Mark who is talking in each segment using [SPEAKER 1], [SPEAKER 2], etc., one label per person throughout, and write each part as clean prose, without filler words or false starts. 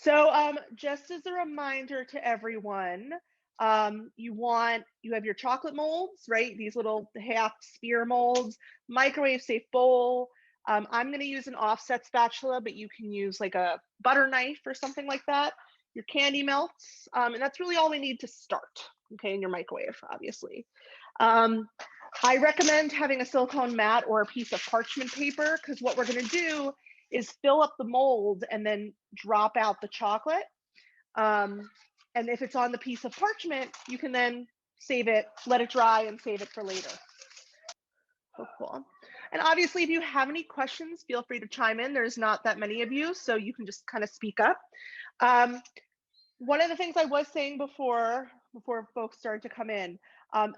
[SPEAKER 1] So just as a reminder to everyone, you have your chocolate molds, right? These little half sphere molds, microwave safe bowl. I'm going to use an offset spatula, but you can use like a butter knife or something like that. Your candy melts, and that's really all we need to start, okay, in your microwave, obviously. I recommend having a silicone mat or a piece of parchment paper, because what we're going to do is fill up the mold and then drop out the chocolate. And if it's on the piece of parchment, you can then save it, let it dry, and save it for later. Oh, cool. And obviously, if you have any questions, feel free to chime in. There's not that many of you, so you can just kind of speak up. One of the things I was saying before folks started to come in,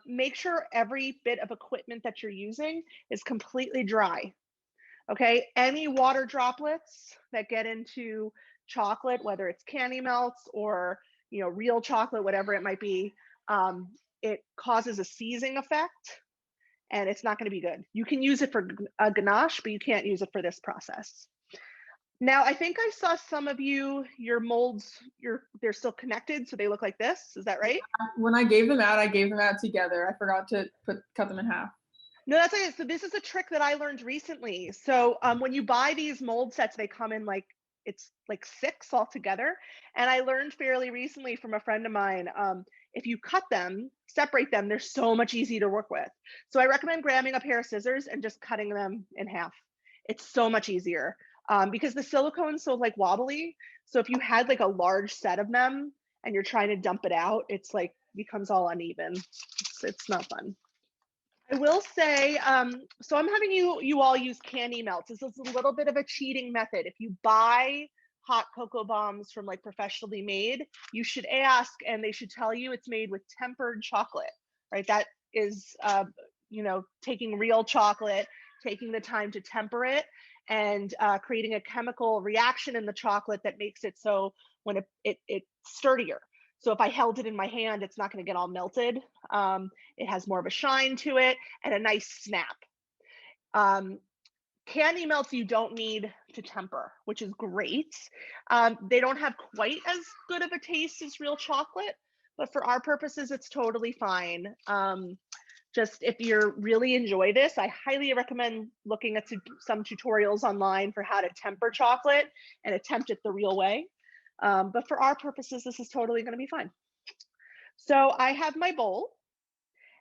[SPEAKER 1] make sure every bit of equipment that you're using is completely dry. Okay, any water droplets that get into chocolate, whether it's candy melts or real chocolate, whatever it might be, it causes a seizing effect, and it's not going to be good. You can use it for a ganache, but you can't use it for this process. Now, I think I saw some of your molds, they're still connected, so they look like this. Is that right?
[SPEAKER 2] When I gave them out together. I forgot to cut them in half.
[SPEAKER 1] No, that's it. So this is a trick that I learned recently. So when you buy these mold sets, they come in it's like 6 altogether. And I learned fairly recently from a friend of mine, if you cut them, separate them, they're so much easier to work with. So I recommend grabbing a pair of scissors and just cutting them in half. It's so much easier because the silicone's so like wobbly. So if you had like a large set of them and you're trying to dump it out, it's like becomes all uneven. It's not fun. I will say, so I'm having you all use candy melts. This is a little bit of a cheating method. If you buy hot cocoa bombs from like professionally made, you should ask, and they should tell you it's made with tempered chocolate, right? That is, taking real chocolate, taking the time to temper it, and creating a chemical reaction in the chocolate that makes it so when it's sturdier. So if I held it in my hand, it's not going to get all melted. It has more of a shine to it and a nice snap. Candy melts you don't need to temper, which is great. They don't have quite as good of a taste as real chocolate, but for our purposes, it's totally fine. Just if you really enjoy this, I highly recommend looking at some tutorials online for how to temper chocolate and attempt it the real way. But for our purposes, this is totally going to be fine. So I have my bowl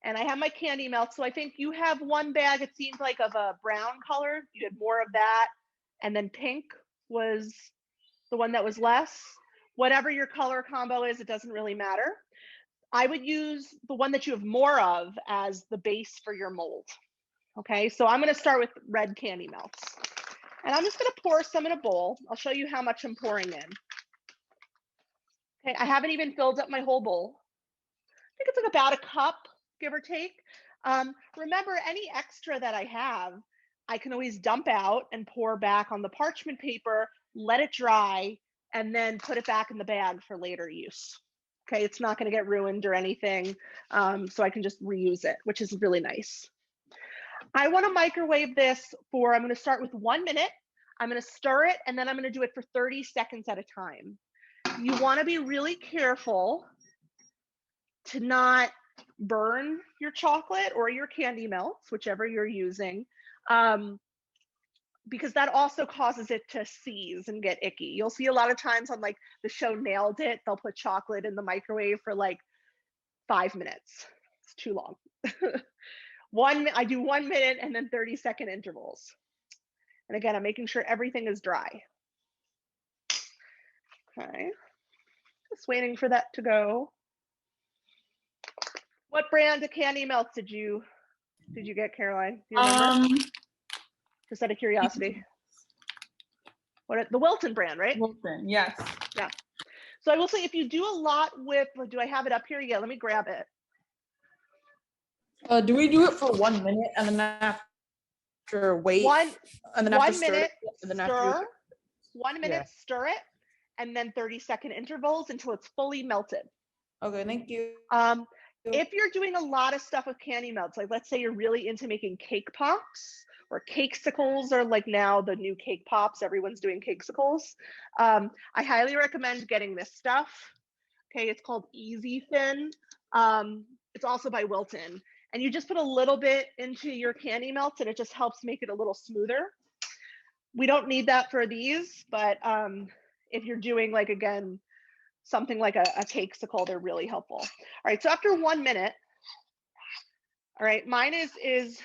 [SPEAKER 1] and I have my candy melt. So I think you have one bag, it seems like, of a brown color. You had more of that. And then pink was the one that was less. Whatever your color combo is, it doesn't really matter. I would use the one that you have more of as the base for your mold. Okay, so I'm going to start with red candy melts. And I'm just going to pour some in a bowl. I'll show you how much I'm pouring in. Okay, I haven't even filled up my whole bowl. I think it's like about a cup, give or take. Remember, any extra that I have, I can always dump out and pour back on the parchment paper, let it dry, and then put it back in the bag for later use. Okay, it's not going to get ruined or anything, so I can just reuse it, which is really nice. I want to microwave this for, I'm going to start with 1 minute. I'm going to stir it, and then I'm going to do it for 30 seconds at a time. You want to be really careful to not burn your chocolate or your candy melts, whichever you're using, because that also causes it to seize and get icky. You'll see a lot of times on like the show Nailed It, they'll put chocolate in the microwave for like 5 minutes. It's too long. I do 1 minute and then 30-second intervals. And again, I'm making sure everything is dry. Okay, just waiting for that to go. What brand of candy melts did you get, Caroline? Do you remember? Just out of curiosity. The Wilton brand, right?
[SPEAKER 2] Wilton, yes.
[SPEAKER 1] Yeah. So I will say, if you do a lot with, do I have it up here? Yeah, let me grab it.
[SPEAKER 2] Do we do it for 1 minute and then after wait?
[SPEAKER 1] 1 minute,
[SPEAKER 2] and then
[SPEAKER 1] stir. 1 minute, stir it, and then 30-second intervals until it's fully melted.
[SPEAKER 2] Okay, thank you.
[SPEAKER 1] If you're doing a lot of stuff with candy melts, like let's say you're really into making cake pops, or Cakesicles are like now the new cake pops. Everyone's doing Cakesicles. I highly recommend getting this stuff. Okay, it's called Easy Thin. It's also by Wilton. And you just put a little bit into your candy melts and it just helps make it a little smoother. We don't need that for these, but if you're doing like, again, something like a Cakesicle, they're really helpful. All right, so after 1 minute, all right, mine is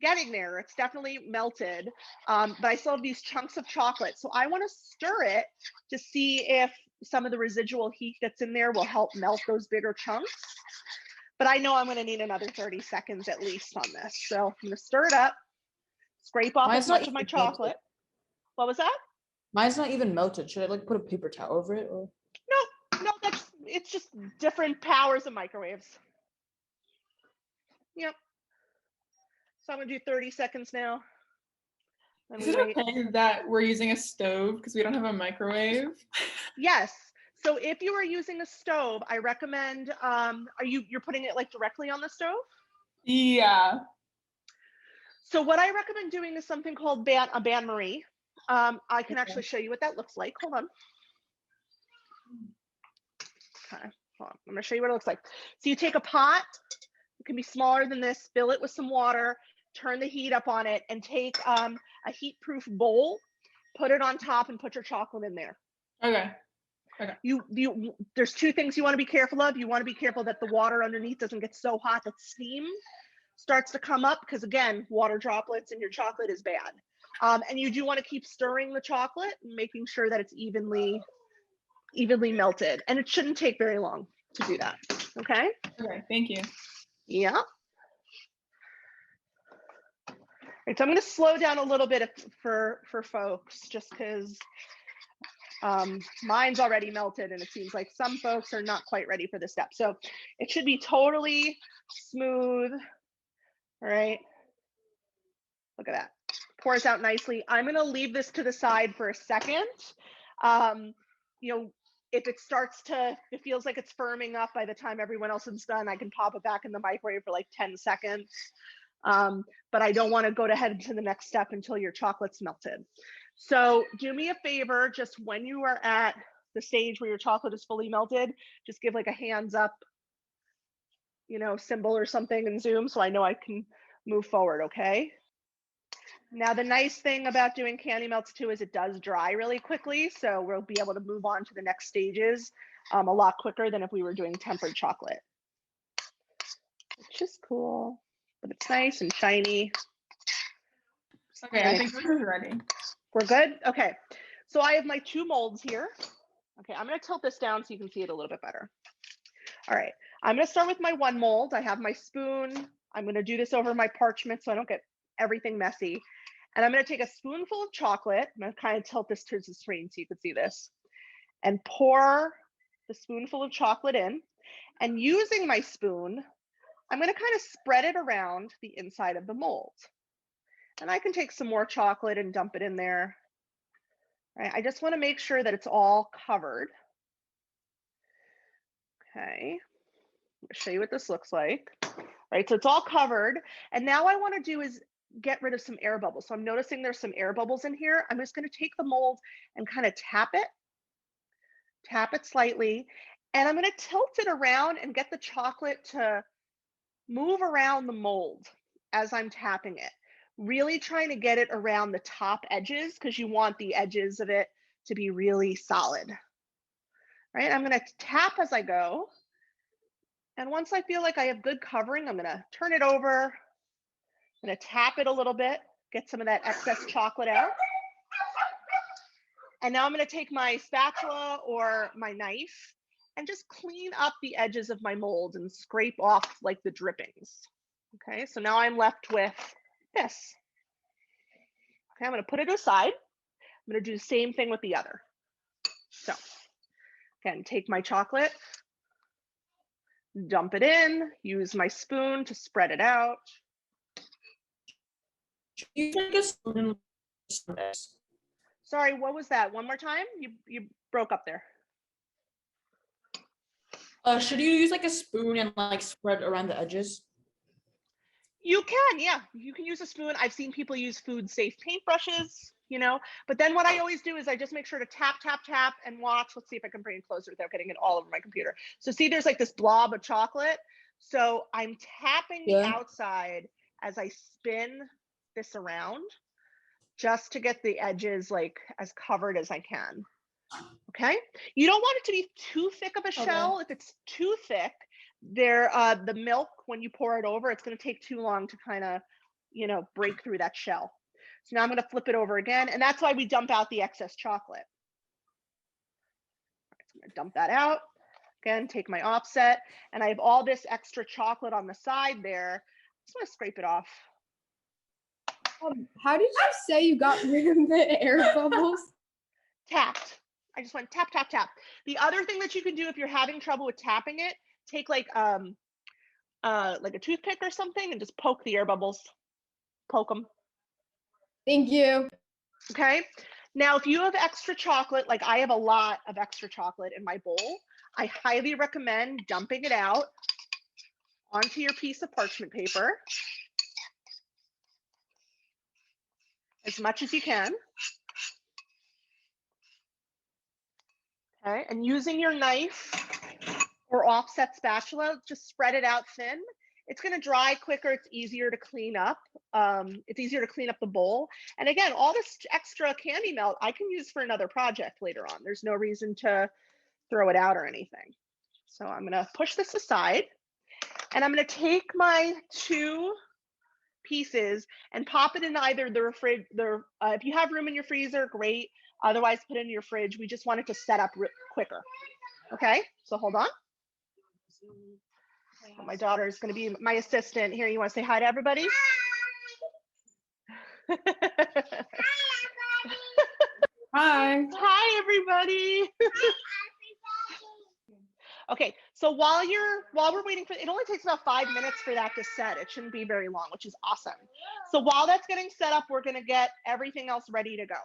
[SPEAKER 1] getting there. It's definitely melted, but I still have these chunks of chocolate. So I want to stir it to see if some of the residual heat that's in there will help melt those bigger chunks. But I know I'm going to need another 30 seconds at least on this. So I'm going to stir it up, scrape off
[SPEAKER 3] Mine's
[SPEAKER 1] as
[SPEAKER 3] not
[SPEAKER 1] much of my
[SPEAKER 3] even
[SPEAKER 1] chocolate.
[SPEAKER 3] melted.
[SPEAKER 1] What was that?
[SPEAKER 3] Mine's not even melted. Should I like put a paper towel over it? Or?
[SPEAKER 1] No, it's just different powers of microwaves. Yep. So I'm gonna do 30 seconds now.
[SPEAKER 2] Is it okay that we're using a stove because we don't have a microwave?
[SPEAKER 1] Yes. So if you are using a stove, I recommend, you're putting it like directly on the stove?
[SPEAKER 2] Yeah.
[SPEAKER 1] So what I recommend doing is something called a bain-marie. I can actually show you what that looks like. Hold on. Okay, hold on. I'm gonna show you what it looks like. So you take a pot, it can be smaller than this, fill it with some water, turn the heat up on it, and take a heat-proof bowl, put it on top, and put your chocolate in there.
[SPEAKER 2] Okay. Okay.
[SPEAKER 1] There's two things you want to be careful of. You want to be careful that the water underneath doesn't get so hot that steam starts to come up, because again, water droplets in your chocolate is bad. And you do want to keep stirring the chocolate, making sure that it's evenly melted. And it shouldn't take very long to do that. Okay.
[SPEAKER 2] Okay. Thank you.
[SPEAKER 1] Yeah. Right, so I'm going to slow down a little bit for folks, just because mine's already melted and it seems like some folks are not quite ready for this step. So it should be totally smooth. All right. Look at that. Pours out nicely. I'm going to leave this to the side for a second. You know, if it feels like it's firming up by the time everyone else is done, I can pop it back in the microwave for like 10 seconds. But I don't want to go ahead to the next step until your chocolate's melted. So do me a favor, just when you are at the stage where your chocolate is fully melted, just give like a hands up, symbol or something in Zoom so I know I can move forward, okay? Now, the nice thing about doing candy melts too is it does dry really quickly, so we'll be able to move on to the next stages a lot quicker than if we were doing tempered chocolate. Which is cool, but it's nice and shiny.
[SPEAKER 2] Okay, I think we're ready.
[SPEAKER 1] We're good? Okay, so I have my 2 molds here. Okay, I'm gonna tilt this down so you can see it a little bit better. All right, I'm gonna start with my 1 mold. I have my spoon. I'm gonna do this over my parchment so I don't get everything messy. And I'm gonna take a spoonful of chocolate. I'm gonna kind of tilt this towards the screen so you can see this. And pour the spoonful of chocolate in. And using my spoon, I'm gonna kind of spread it around the inside of the mold. And I can take some more chocolate and dump it in there. Right, I just wanna make sure that it's all covered. Okay, I'm gonna show you what this looks like. All right, so it's all covered. And now what I wanna do is get rid of some air bubbles. So I'm noticing there's some air bubbles in here. I'm just gonna take the mold and kind of tap it slightly. And I'm gonna tilt it around and get the chocolate to move around the mold as I'm tapping it. Really trying to get it around the top edges because you want the edges of it to be really solid. Right, I'm gonna tap as I go. And once I feel like I have good covering, I'm gonna turn it over. I'm gonna tap it a little bit, get some of that excess chocolate out. And now I'm gonna take my spatula or my knife and just clean up the edges of my mold and scrape off like the drippings. Okay, so now I'm left with this. Okay, I'm gonna put it aside. I'm gonna do the same thing with the other. So again, take my chocolate, dump it in, use my spoon to spread it out.
[SPEAKER 3] You take a spoon and
[SPEAKER 1] Sorry, what was that? One more time? You broke up there.
[SPEAKER 3] should you use like a spoon and like spread around the edges?
[SPEAKER 1] You can, yeah. You can use a spoon. I've seen people use food safe paintbrushes, you know, but then what I always do is I just make sure to tap, tap, tap and watch. Let's see if I can bring it closer without getting it all over my computer. So see, there's like this blob of chocolate. So I'm tapping the
[SPEAKER 3] Yeah.
[SPEAKER 1] outside as I spin this around just to get the edges like as covered as I can. Okay. You don't want it to be too thick of a shell. If it's too thick, the milk, when you pour it over, it's going to take too long to kind of, you know, break through that shell. So now I'm going to flip it over again, and that's why we dump out the excess chocolate. So I'm going to dump that out. Again, take my offset, and I have all this extra chocolate on the side there. I just want to scrape it off.
[SPEAKER 4] How did you say you got rid of the air bubbles?
[SPEAKER 1] Tapped. I just went tap, tap, tap. The other thing that you can do if you're having trouble with tapping it, take like a toothpick or something and just poke the air bubbles. Poke them.
[SPEAKER 4] Thank you.
[SPEAKER 1] Okay. Now, if you have extra chocolate, like I have a lot of extra chocolate in my bowl, I highly recommend dumping it out onto your piece of parchment paper as much as you can. Okay, and using your knife or offset spatula, just spread it out thin. It's going to dry quicker. It's easier to clean up. It's easier to clean up the bowl. And again, all this extra candy melt I can use for another project later on. There's no reason to throw it out or anything. So I'm going to push this aside, and I'm going to take my two pieces and pop it in either the refrigerator. If you have room in your freezer, great. Otherwise, put it in your fridge. We just want it to set up quicker. Okay, so hold on. So my daughter is going to be my assistant here. You want to say hi to everybody?
[SPEAKER 2] Hi.
[SPEAKER 1] Hi, everybody. Okay, so while we're waiting for it only takes about 5 minutes for that to set. It shouldn't be very long, which is awesome. So while that's getting set up, we're going to get everything else ready to go.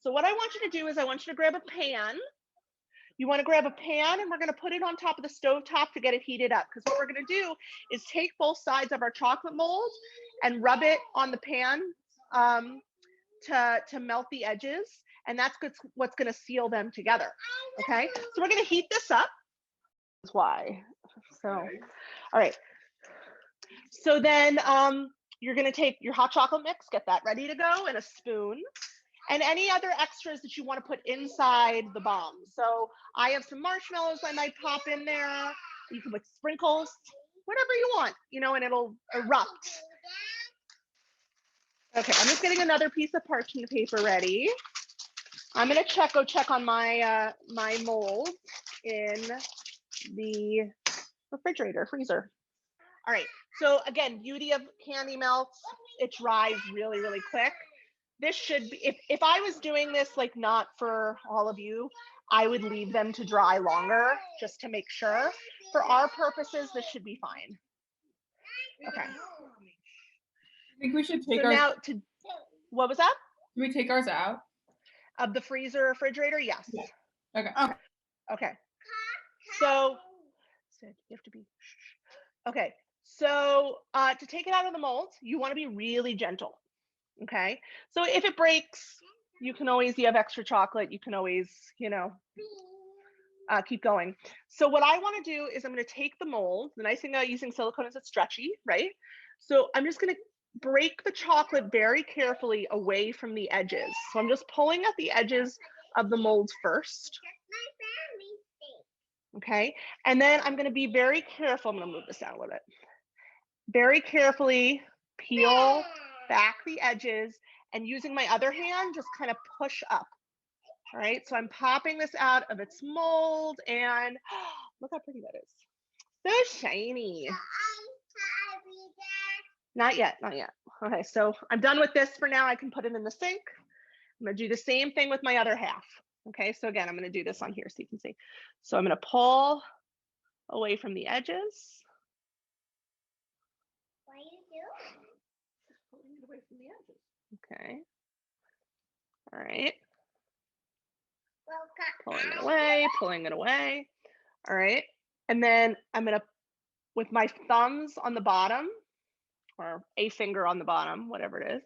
[SPEAKER 1] So what I want you to do is I want you to grab a pan. You want to grab a pan, and we're going to put it on top of the stove top to get it heated up. Because what we're going to do is take both sides of our chocolate mold and rub it on the pan to melt the edges. And that's what's going to seal them together. Okay, so we're going to heat this up. That's why. So, all right. So then you're going to take your hot chocolate mix, get that ready to go, and a spoon. And any other extras that you want to put inside the bomb. So I have some marshmallows I might pop in there. You can put sprinkles, whatever you want, you know, and it'll erupt. Okay, I'm just getting another piece of parchment paper ready. I'm going to go check on my my mold in the freezer. All right, so again, beauty of candy melts, it dries really, really quick. This should be, if I was doing this like not for all of you, I would leave them to dry longer just to make sure. For our purposes, this should be fine. Okay.
[SPEAKER 2] I think we should take
[SPEAKER 1] what was that?
[SPEAKER 2] Do we take ours out?
[SPEAKER 1] Of the freezer or refrigerator? Yes.
[SPEAKER 2] Yeah. Okay.
[SPEAKER 1] Okay. So you have to be, okay. So to take it out of the mold, you want to be really gentle. Okay, so if it breaks, you have extra chocolate, you can always, you know, keep going. So what I want to do is I'm going to take the mold. The nice thing about using silicone is it's stretchy, right? So I'm just going to break the chocolate very carefully away from the edges. So I'm just pulling at the edges of the mold first. Okay, and then I'm going to be very careful. I'm going to move this down a little bit. Very carefully peel back the edges, and using my other hand, just kind of push up. All right, so I'm popping this out of its mold, and look how pretty that is. So shiny. Not yet, not yet. Okay, so I'm done with this for now. I can put it in the sink. I'm gonna do the same thing with my other half. Okay, so again, I'm gonna do this on here so you can see. So I'm gonna pull away from the edges. What do you do? Pulling it away from the edges. Okay. All right. Pulling it away. All right. And then I'm gonna, with my thumbs on the bottom, or a finger on the bottom, whatever it is.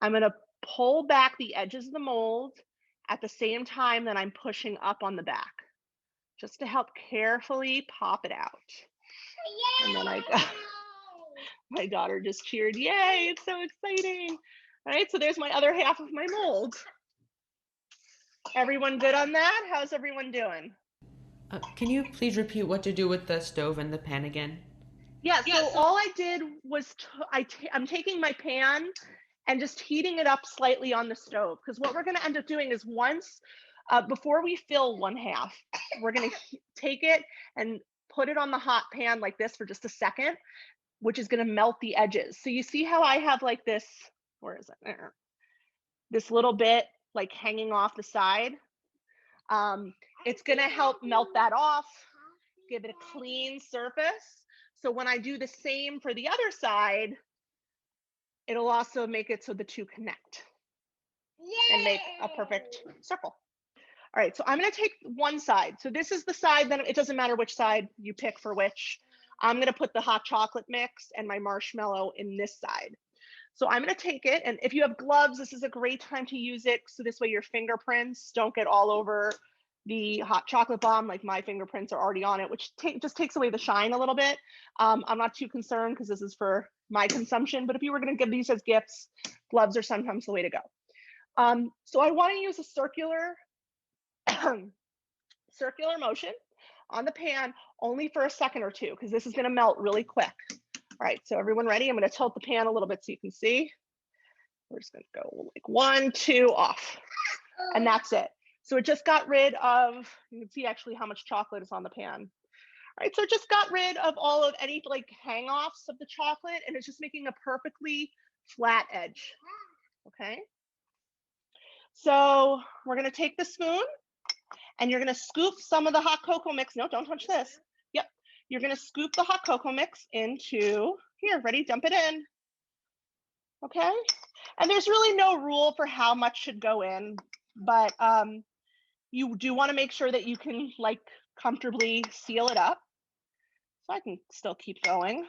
[SPEAKER 1] I'm gonna pull back the edges of the mold at the same time that I'm pushing up on the back, just to help carefully pop it out. And then my daughter just cheered, yay, it's so exciting. All right, so there's my other half of my mold. Everyone good on that? How's everyone doing?
[SPEAKER 5] Can you please repeat what to do with the stove and the pan again?
[SPEAKER 1] Yeah, so all I did was I'm taking my pan and just heating it up slightly on the stove, because what we're going to end up doing is once, before we fill one half, we're going to take it and put it on the hot pan like this for just a second, which is going to melt the edges. So you see how I have like this, where is it? There. This little bit like hanging off the side. It's going to help melt that off, give it a clean surface. So when I do the same for the other side, it'll also make it so the two connect and make a perfect circle. All right, so I'm going to take one side. So this is the side that, it doesn't matter which side you pick for which. I'm going to put the hot chocolate mix and my marshmallow in this side. So I'm going to take it, and if you have gloves, this is a great time to use it, so this way your fingerprints don't get all over the hot chocolate bomb. Like my fingerprints are already on it, which just takes away the shine a little bit. I'm not too concerned because this is for my consumption, but if you were going to give these as gifts, gloves are sometimes the way to go. So I want to use a circular circular motion on the pan only for a second or two, because this is going to melt really quick. All right, so everyone ready? I'm going to tilt the pan a little bit so you can see. We're just going to go like 1, 2, off, and that's it. So it just got rid of, you can see actually how much chocolate is on the pan. All right, so it just got rid of all of any like hang-offs of the chocolate, and it's just making a perfectly flat edge. Okay. So we're going to take the spoon and you're going to scoop some of the hot cocoa mix. No, don't touch this. Yep. You're going to scoop the hot cocoa mix into here. Ready? Dump it in. Okay. And there's really no rule for how much should go in, but you do want to make sure that you can like comfortably seal it up. So I can still keep going.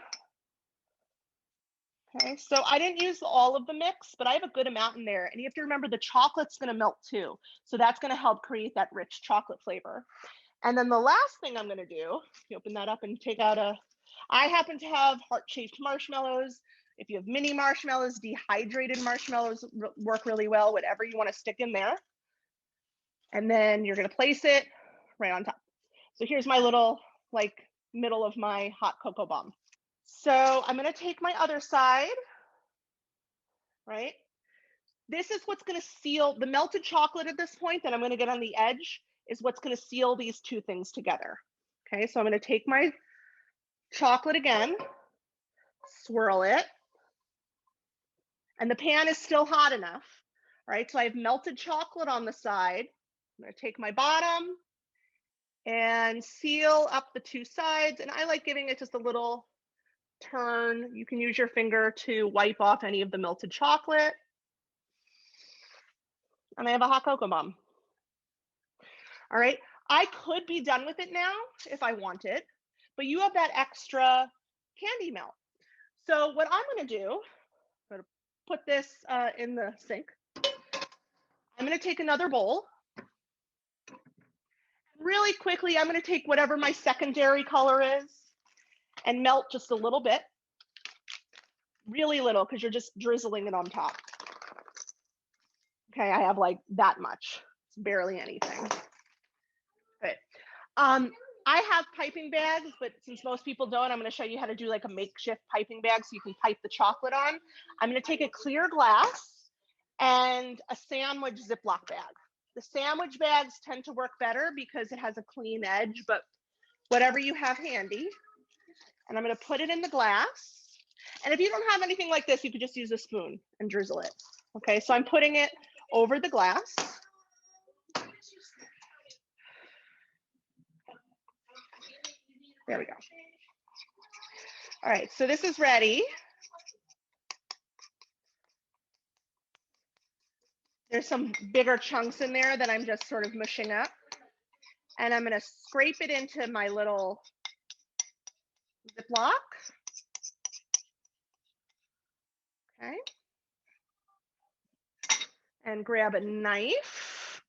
[SPEAKER 1] Okay, so I didn't use all of the mix, but I have a good amount in there. And you have to remember the chocolate's going to melt too. So that's going to help create that rich chocolate flavor. And then the last thing I'm going to do, you open that up and take out I happen to have heart-shaped marshmallows. If you have mini marshmallows, dehydrated marshmallows work really well, whatever you want to stick in there. And then you're going to place it right on top. So here's my little like middle of my hot cocoa bomb. So I'm going to take my other side, right? This is what's going to seal the melted chocolate at this point that I'm going to get on the edge is what's going to seal these two things together. Okay, so I'm going to take my chocolate again, swirl it, and the pan is still hot enough, right? So I have melted chocolate on the side. I'm going to take my bottom and seal up the two sides, and I like giving it just a little turn. You can use your finger to wipe off any of the melted chocolate. And I have a hot cocoa bomb. All right, I could be done with it now if I wanted, but you have that extra candy melt. So what I'm going to do, I'm going to put this in the sink. I'm going to take another bowl. Really quickly, I'm going to take whatever my secondary color is and melt just a little bit. Really little, because you're just drizzling it on top. Okay, I have like that much. It's barely anything. Okay. I have piping bags, but since most people don't, I'm going to show you how to do like a makeshift piping bag so you can pipe the chocolate on. I'm going to take a clear glass and a sandwich Ziploc bag. The sandwich bags tend to work better because it has a clean edge, but whatever you have handy. And I'm going to put it in the glass. And if you don't have anything like this, you could just use a spoon and drizzle it. Okay, so I'm putting it over the glass. There we go. All right, so this is ready. There's some bigger chunks in there that I'm just sort of mushing up. And I'm going to scrape it into my little Ziploc. Okay. And grab a knife.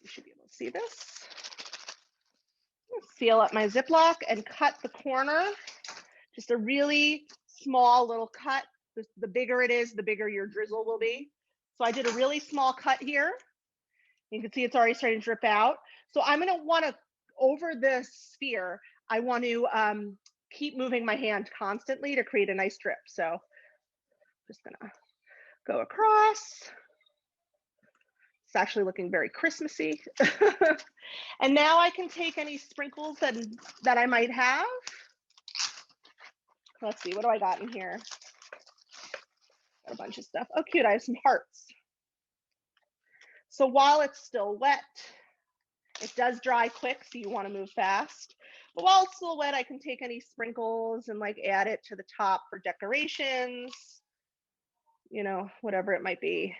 [SPEAKER 1] You should be able to see this. Seal up my Ziploc and cut the corner. Just a really small little cut. The bigger it is, the bigger your drizzle will be. So I did a really small cut here. You can see it's already starting to drip out. So I'm going to want to, over this sphere, I want to keep moving my hand constantly to create a nice drip. So just going to go across. It's actually looking very Christmassy. And now I can take any sprinkles that I might have. Let's see, what do I got in here? Got a bunch of stuff. Oh, cute, I have some hearts. So while it's still wet, it does dry quick, so you want to move fast. But while it's still wet, I can take any sprinkles and like add it to the top for decorations, you know, whatever it might be.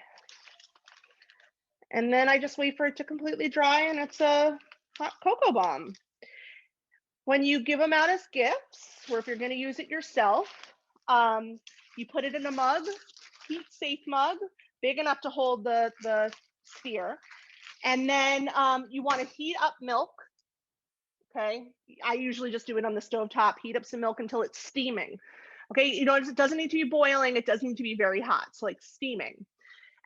[SPEAKER 1] And then I just wait for it to completely dry, and it's a hot cocoa bomb. When you give them out as gifts, or if you're going to use it yourself, you put it in a mug, heat-safe mug, big enough to hold the sphere. And then you want to heat up milk. Okay, I usually just do it on the stovetop, heat up some milk until it's steaming. Okay, you know, it doesn't need to be boiling, it doesn't need to be very hot, so like steaming.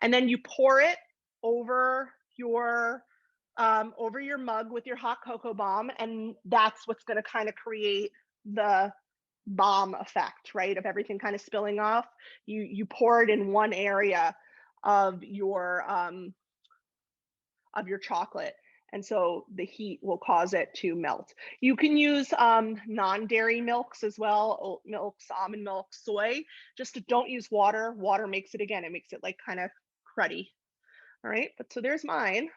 [SPEAKER 1] And then you pour it over your mug with your hot cocoa bomb, and that's what's going to kind of create the bomb effect, right? Of everything kind of spilling off. You pour it in one area of your chocolate, and so the heat will cause it to melt. You can use non-dairy milks as well, oat milks, almond milk, soy. Just don't use water. Water makes it, again, it makes it like kind of cruddy. All right, but so there's mine.